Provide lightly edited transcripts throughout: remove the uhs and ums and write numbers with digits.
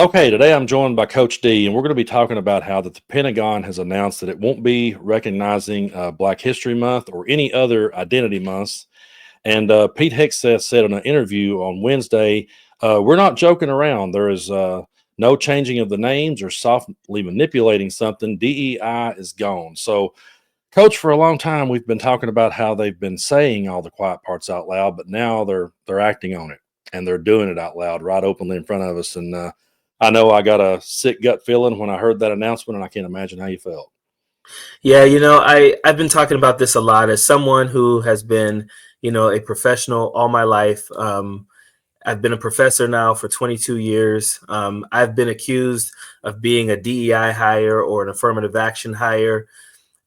Okay, today I'm joined by Coach D, and we're going to be talking about how that the Pentagon has announced that it won't be recognizing Black History Month or any other identity months. And Pete Hegseth said in an interview on Wednesday, we're not joking around. There is no changing of the names or softly manipulating something. DEI is gone. So, Coach, for a long time we've been talking about how they've been saying all the quiet parts out loud, but now they're acting on it and they're doing it out loud, right openly in front of us. And I know I got a sick gut feeling when I heard that announcement, and I can't imagine how you felt. Yeah, I've been talking about this a lot as someone who has been, a professional all my life. I've been a professor now for 22 years. I've been accused of being a DEI hire or an affirmative action hire.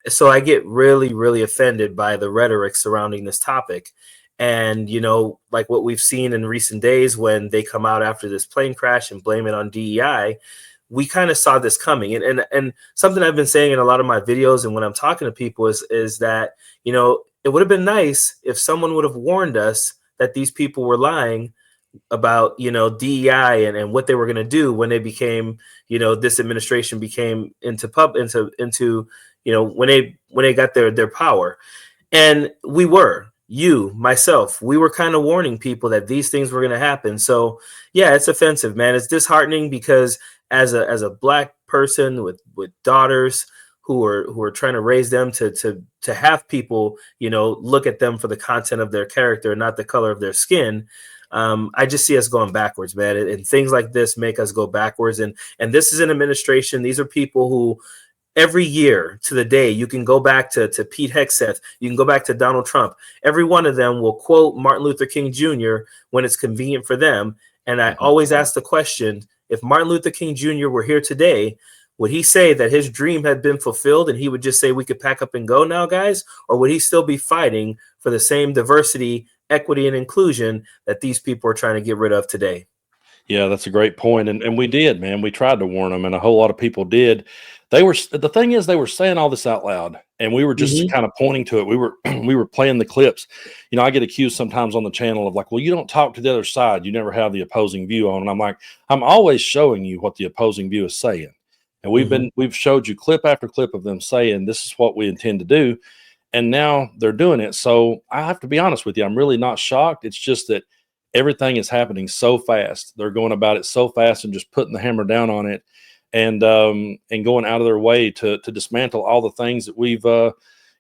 So I get really, really offended by the rhetoric surrounding this topic. And, like what we've seen in recent days when they come out after this plane crash and blame it on DEI, we kind of saw this coming. And something I've been saying in a lot of my videos and when I'm talking to people is that, it would have been nice if someone would have warned us that these people were lying about, DEI and what they were going to do when they became, this administration became into when they got their power. And we were kind of warning people that these things were going to happen. So yeah, it's offensive, man. It's disheartening because as a Black person with daughters who are trying to raise them to have people, look at them for the content of their character, not the color of their skin. I just see us going backwards, man. And things like this make us go backwards. And this is an administration. These are people who every year to the day, you can go back to Pete Hegseth, you can go back to Donald Trump. Every one of them will quote Martin Luther King Jr. when it's convenient for them. And I always ask the question, if Martin Luther King Jr. were here today, would he say that his dream had been fulfilled and he would just say we could pack up and go now, guys? Or would he still be fighting for the same diversity, equity, and inclusion that these people are trying to get rid of today? Yeah, that's a great point. And we did, man. We tried to warn them, and a whole lot of people did. The thing is, they were saying all this out loud, and we were just kind of pointing to it. We were we were playing the clips. I get accused sometimes on the channel of like, well, you don't talk to the other side. You never have the opposing view on. And I'm like, I'm always showing you what the opposing view is saying. And we've showed you clip after clip of them saying this is what we intend to do. And now they're doing it. So I have to be honest with you. I'm really not shocked. It's just that everything is happening so fast. They're going about it so fast and just putting the hammer down on it, and going out of their way to dismantle all the things that we've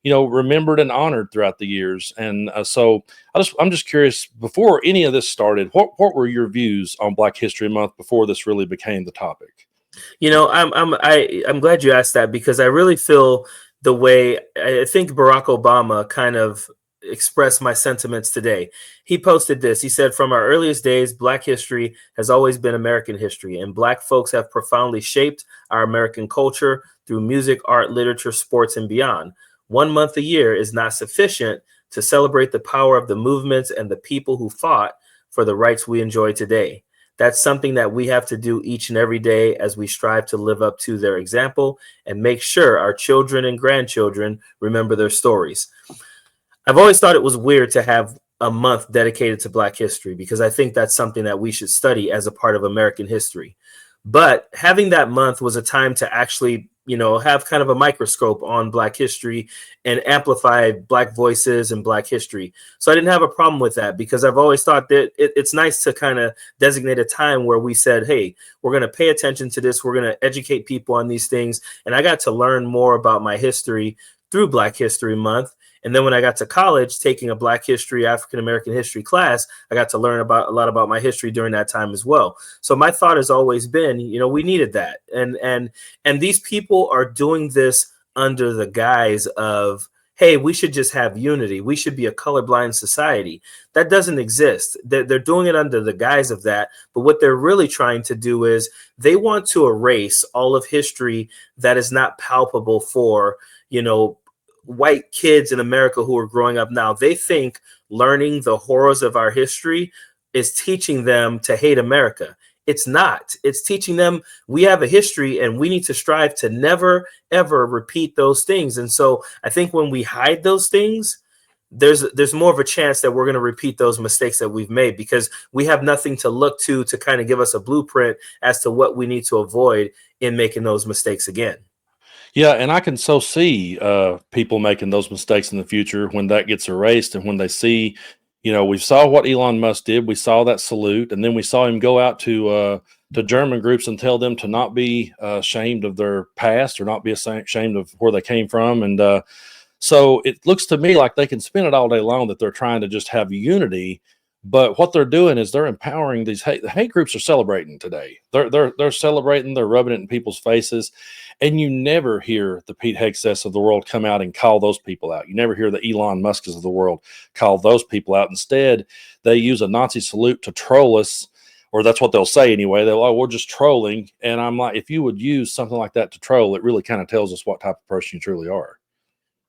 remembered and honored throughout the years. And so I'm just curious, before any of this started, what were your views on Black History Month before this really became the topic? I'm glad you asked that because I really feel the way I think Barack Obama kind of expressed my sentiments today. He posted this. He said, "From our earliest days, Black history has always been American history, and Black folks have profoundly shaped our American culture through music, art, literature, sports, and beyond. 1 month a year is not sufficient to celebrate the power of the movements and the people who fought for the rights we enjoy today. That's something that we have to do each and every day as we strive to live up to their example and make sure our children and grandchildren remember their stories." I've always thought it was weird to have a month dedicated to Black history because I think that's something that we should study as a part of American history. But having that month was a time to actually, have kind of a microscope on Black history and amplify Black voices and Black history. So I didn't have a problem with that because I've always thought that it's nice to kind of designate a time where we said, hey, we're going to pay attention to this. We're going to educate people on these things. And I got to learn more about my history through Black History Month. And then when I got to college, taking a Black history, African American history class, I got to learn about a lot about my history during that time as well. So my thought has always been, we needed that. And these people are doing this under the guise of, hey, we should just have unity. We should be a colorblind society. That doesn't exist. They're doing it under the guise of that. But what they're really trying to do is they want to erase all of history that is not palpable for, white kids in America who are growing up now. They think learning the horrors of our history is teaching them to hate America. It's not. It's teaching them we have a history and we need to strive to never, ever repeat those things. And so I think when we hide those things, there's more of a chance that we're going to repeat those mistakes that we've made, because we have nothing to look to kind of give us a blueprint as to what we need to avoid in making those mistakes again. Yeah, and I can so see people making those mistakes in the future when that gets erased, and when they see, we saw what Elon Musk did. We saw that salute, and then we saw him go out to German groups and tell them to not be ashamed of their past, or not be ashamed of where they came from. And so it looks to me like they can spin it all day long that they're trying to just have unity. But what they're doing is they're empowering these the hate groups are celebrating today. They're celebrating. They're rubbing it in people's faces, and you never hear the Pete Hegseths of the world come out and call those people out. You never hear the Elon Musks of the world call those people out. Instead, they use a Nazi salute to troll us, or that's what they'll say anyway. They'll, oh, we're just trolling. And I'm like, if you would use something like that to troll, it really kind of tells us what type of person you truly are.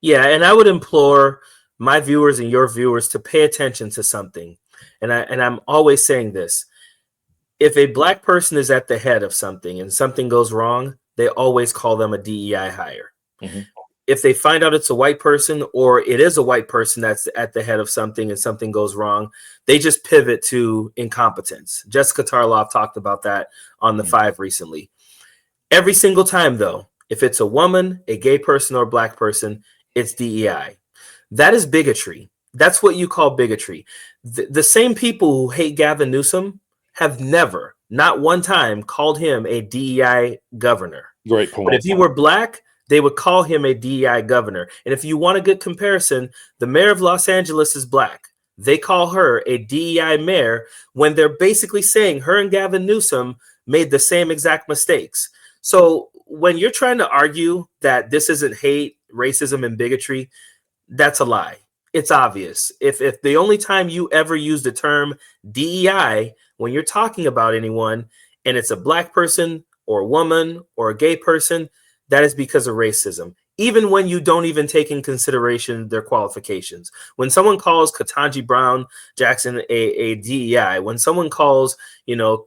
Yeah, and I would implore my viewers and your viewers to pay attention to something. And I'm always saying this. If a black person is at the head of something and something goes wrong, they always call them a DEI hire. Mm-hmm. If they find out it's a white person, or it is a white person that's at the head of something and something goes wrong, they just pivot to incompetence. Jessica Tarloff talked about that on The Five recently. Every single time, though, if it's a woman, a gay person, or a black person, it's DEI. That is bigotry. That's what you call bigotry. The same people who hate Gavin Newsom have never, not one time, called him a DEI governor. Great point. But if he were black, they would call him a DEI governor. And if you want a good comparison, the mayor of Los Angeles is black. They call her a DEI mayor when they're basically saying her and Gavin Newsom made the same exact mistakes. So when you're trying to argue that this isn't hate, racism, and bigotry, that's a lie. It's obvious. If the only time you ever use the term DEI when you're talking about anyone, and it's a black person or a woman or a gay person, that is because of racism. Even when you don't even take in consideration their qualifications. When someone calls Ketanji Brown Jackson a DEI, when someone calls,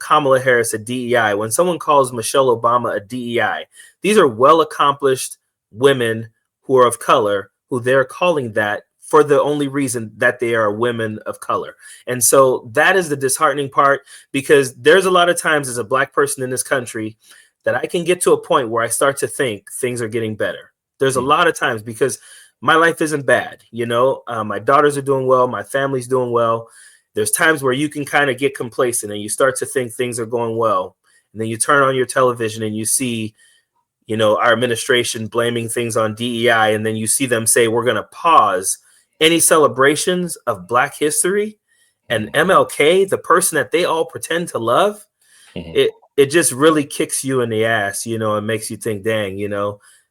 Kamala Harris a DEI, when someone calls Michelle Obama a DEI, these are well-accomplished women who are of color, who they're calling that for the only reason that they are women of color. And so that is the disheartening part, because there's a lot of times as a black person in this country that I can get to a point where I start to think things are getting better. There's a lot of times, because my life isn't bad. My daughters are doing well. My family's doing well. There's times where you can kind of get complacent and you start to think things are going well. And then you turn on your television and you see, our administration blaming things on DEI. And then you see them say, we're going to pause any celebrations of Black history, and MLK, the person that they all pretend to love. It just really kicks you in the ass, and makes you think, dang,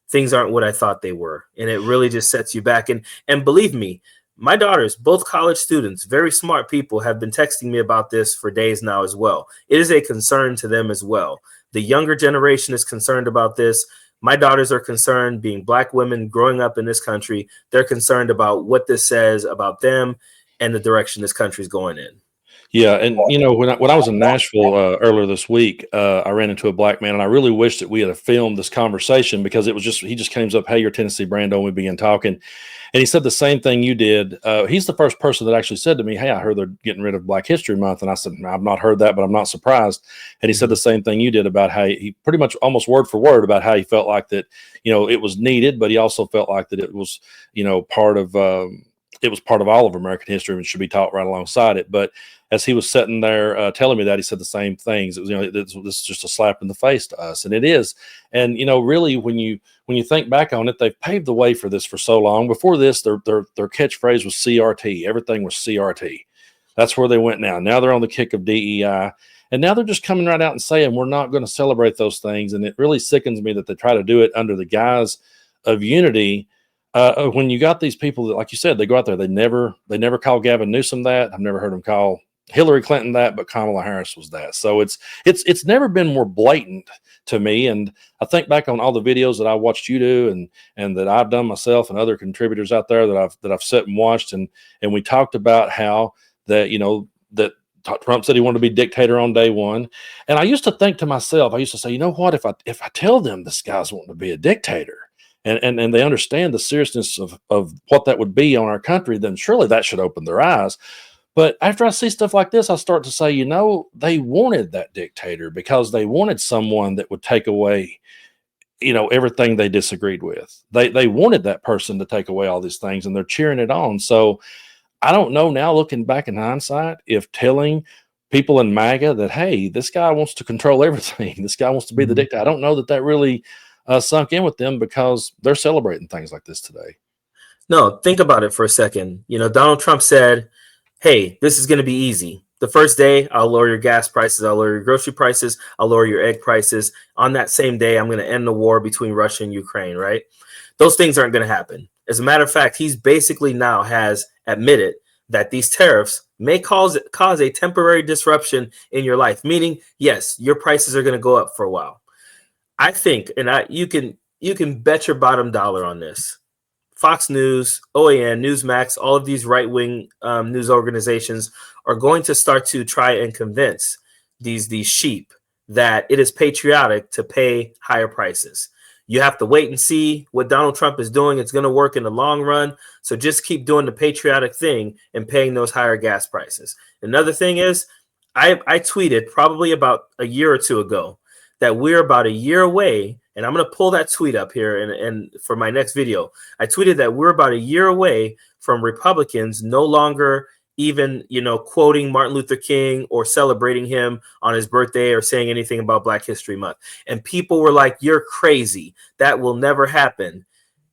things aren't what I thought they were. And it really just sets you back. And believe me, my daughters, both college students, very smart people, have been texting me about this for days now as well. It is a concern to them as well. The younger generation is concerned about this. My daughters are concerned, being black women growing up in this country. They're concerned about what this says about them and the direction this country is going in. Yeah, and when I was in Nashville earlier this week, I ran into a black man, and I really wish that we had filmed this conversation, because he just came up, "Hey, you're Tennessee Brando," and we began talking, and he said the same thing you did. He's the first person that actually said to me, "Hey, I heard they're getting rid of Black History Month," and I said, "I've not heard that, but I'm not surprised." And he said the same thing you did about how he pretty much almost word for word about how he felt like that, it was needed, but he also felt like that it was, part of it was part of all of American history and should be taught right alongside it. But as he was sitting there telling me that, he said the same things. It was, this is just a slap in the face to us, and it is. And really, when you think back on it, they've paved the way for this for so long. Before this, their catchphrase was CRT. Everything was CRT. That's where they went now. Now they're on the kick of DEI, and now they're just coming right out and saying we're not going to celebrate those things. And it really sickens me that they try to do it under the guise of unity. When you got these people that, like you said, they go out there, they never call Gavin Newsom that. I've never heard them call Hillary Clinton that, but Kamala Harris was that. So it's never been more blatant to me. And I think back on all the videos that I watched you do and that I've done myself and other contributors out there that I've sat and watched, and we talked about how that that Trump said he wanted to be dictator on day one. And I used to think to myself, I used to say, you know what, if I tell them this guy's wanting to be a dictator, and they understand the seriousness of what that would be on our country, then surely that should open their eyes. But after I see stuff like this, I start to say, they wanted that dictator because they wanted someone that would take away, everything they disagreed with. They wanted that person to take away all these things, and they're cheering it on. So I don't know now, looking back in hindsight, if telling people in MAGA that, hey, this guy wants to control everything, this guy wants to be the dictator, I don't know that really sunk in with them, because they're celebrating things like this today. No, think about it for a second. Donald Trump said, hey, this is going to be easy. The first day, I'll lower your gas prices. I'll lower your grocery prices. I'll lower your egg prices. On that same day, I'm going to end the war between Russia and Ukraine, right? Those things aren't going to happen. As a matter of fact, he's basically now has admitted that these tariffs may cause a temporary disruption in your life, meaning, yes, your prices are going to go up for a while. I think, and you can bet your bottom dollar on this. Fox News, OAN, Newsmax, all of these right-wing news organizations are going to start to try and convince these sheep that it is patriotic to pay higher prices. You have to wait and see what Donald Trump is doing. It's going to work in the long run. So just keep doing the patriotic thing and paying those higher gas prices. Another thing is, I tweeted probably about a year or two ago that we're about a year away, and I'm going to pull that tweet up here and for my next video. I tweeted that we're about a year away from Republicans no longer even, quoting Martin Luther King or celebrating him on his birthday or saying anything about Black History Month. And people were like, you're crazy. That will never happen.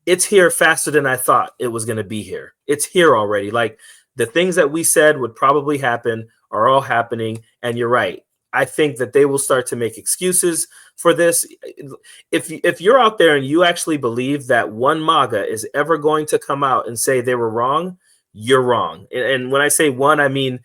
It's here faster than I thought it was going to be here. It's here already. Like, the things that we said would probably happen are all happening. And you're right. I think that they will start to make excuses for this. If you're out there and you actually believe that one MAGA is ever going to come out and say they were wrong, you're wrong. And when I say one, I mean,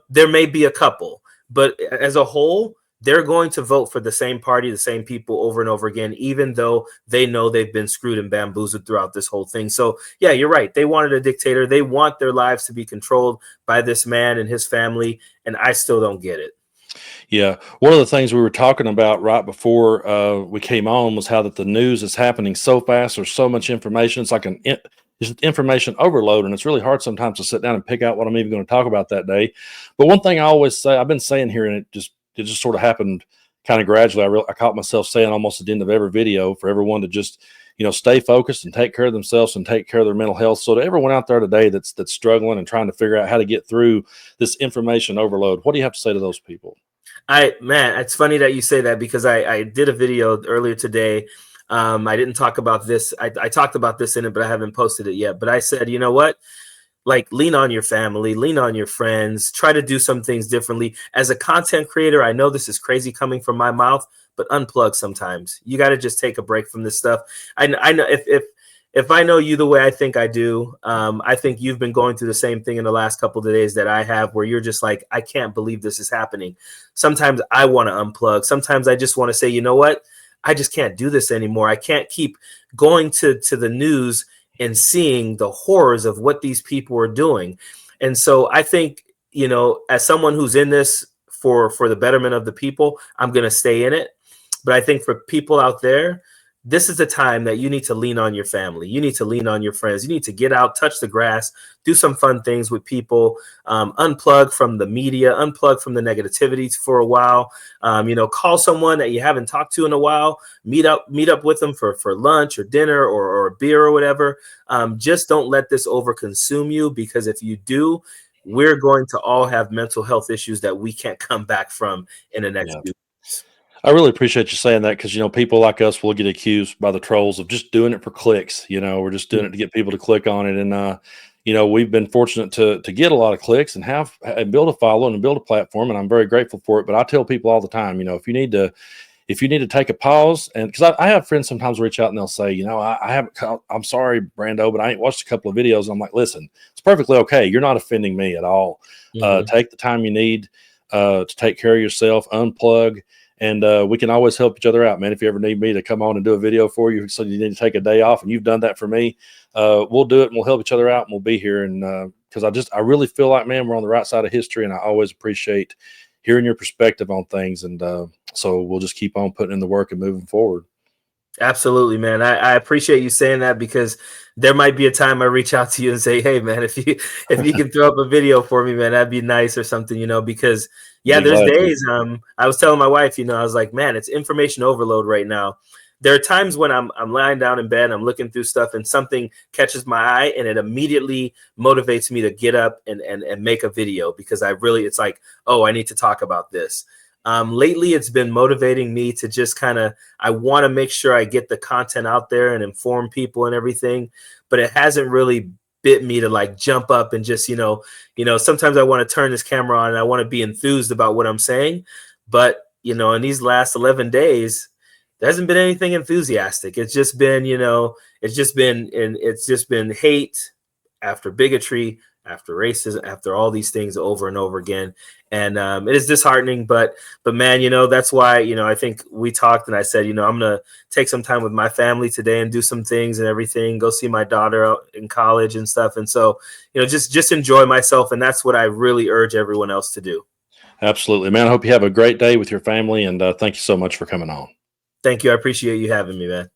there may be a couple, but as a whole, they're going to vote for the same party, the same people over and over again, even though they know they've been screwed and bamboozled throughout this whole thing. So yeah, you're right. They wanted a dictator. They want their lives to be controlled by this man and his family. And I still don't get it. Yeah. One of the things we were talking about right before we came on was how that the news is happening so fast. There's so much information. It's like just information overload, and it's really hard sometimes to sit down and pick out what I'm even going to talk about that day. But one thing I always say, I've been saying here, and it just sort of happened kind of gradually. I caught myself saying almost at the end of every video for everyone to just, stay focused and take care of themselves and take care of their mental health. So to everyone out there today that's struggling and trying to figure out how to get through this information overload, what do you have to say to those people? Man, it's funny that you say that, because I did a video earlier today. I didn't talk about this. I talked about this in it, but I haven't posted it yet. But I said, you know what? Like, lean on your family, lean on your friends, try to do some things differently. As a content creator, I know this is crazy coming from my mouth, but unplug sometimes. You got to just take a break from this stuff. I know if I know you the way I think I do, I think you've been going through the same thing in the last couple of days that I have, where you're just like, I can't believe this is happening. Sometimes I want to unplug. Sometimes I just want to say, you know what? I just can't do this anymore. I can't keep going to the news and seeing the horrors of what these people are doing. And so I think, as someone who's in this for the betterment of the people, I'm going to stay in it. But I think for people out there, this is the time that you need to lean on your family. You need to lean on your friends. You need to get out, touch the grass, do some fun things with people, unplug from the media, unplug from the negativity for a while. Call someone that you haven't talked to in a while, meet up with them for lunch or dinner or a beer or whatever. Just don't let this overconsume you, because if you do, we're going to all have mental health issues that we can't come back from in the next few. I really appreciate you saying that, because, people like us will get accused by the trolls of just doing it for clicks. We're just doing it to get people to click on it. And, we've been fortunate to get a lot of clicks and build a following and build a platform. And I'm very grateful for it. But I tell people all the time, if you need to take a pause, and because I have friends sometimes reach out and they'll say, I haven't, I'm sorry, Brando, but I ain't watched a couple of videos. And I'm like, listen, it's perfectly okay. You're not offending me at all. Take the time you need to take care of yourself, unplug. And we can always help each other out, man. If you ever need me to come on and do a video for you, so you need to take a day off, and you've done that for me, we'll do it, and we'll help each other out, and we'll be here. And because I really feel like, man, we're on the right side of history, and I always appreciate hearing your perspective on things. And so we'll just keep on putting in the work and moving forward. Absolutely, man. I appreciate you saying that, because there might be a time I reach out to you and say, "Hey, man, if you can throw up a video for me, man, that'd be nice," or something, because yeah, Be there's glad to. days. I was telling my wife, I was like, man, it's information overload right now. There are times when I'm lying down in bed, I'm looking through stuff, and something catches my eye, and it immediately motivates me to get up and make a video, because it's like, oh, I need to talk about this. Lately, it's been motivating me to just I want to make sure I get the content out there and inform people and everything, but it hasn't really bit me to like jump up and just, sometimes I want to turn this camera on and I want to be enthused about what I'm saying. But, in these last 11 days, there hasn't been anything enthusiastic. It's just been, it's just been hate after bigotry, after racism, after all these things over and over again. And it is disheartening, but man, that's why, I think we talked and I said, I'm going to take some time with my family today and do some things and everything, go see my daughter out in college and stuff. And so, just enjoy myself. And that's what I really urge everyone else to do. Absolutely, man. I hope you have a great day with your family, and thank you so much for coming on. Thank you. I appreciate you having me, man.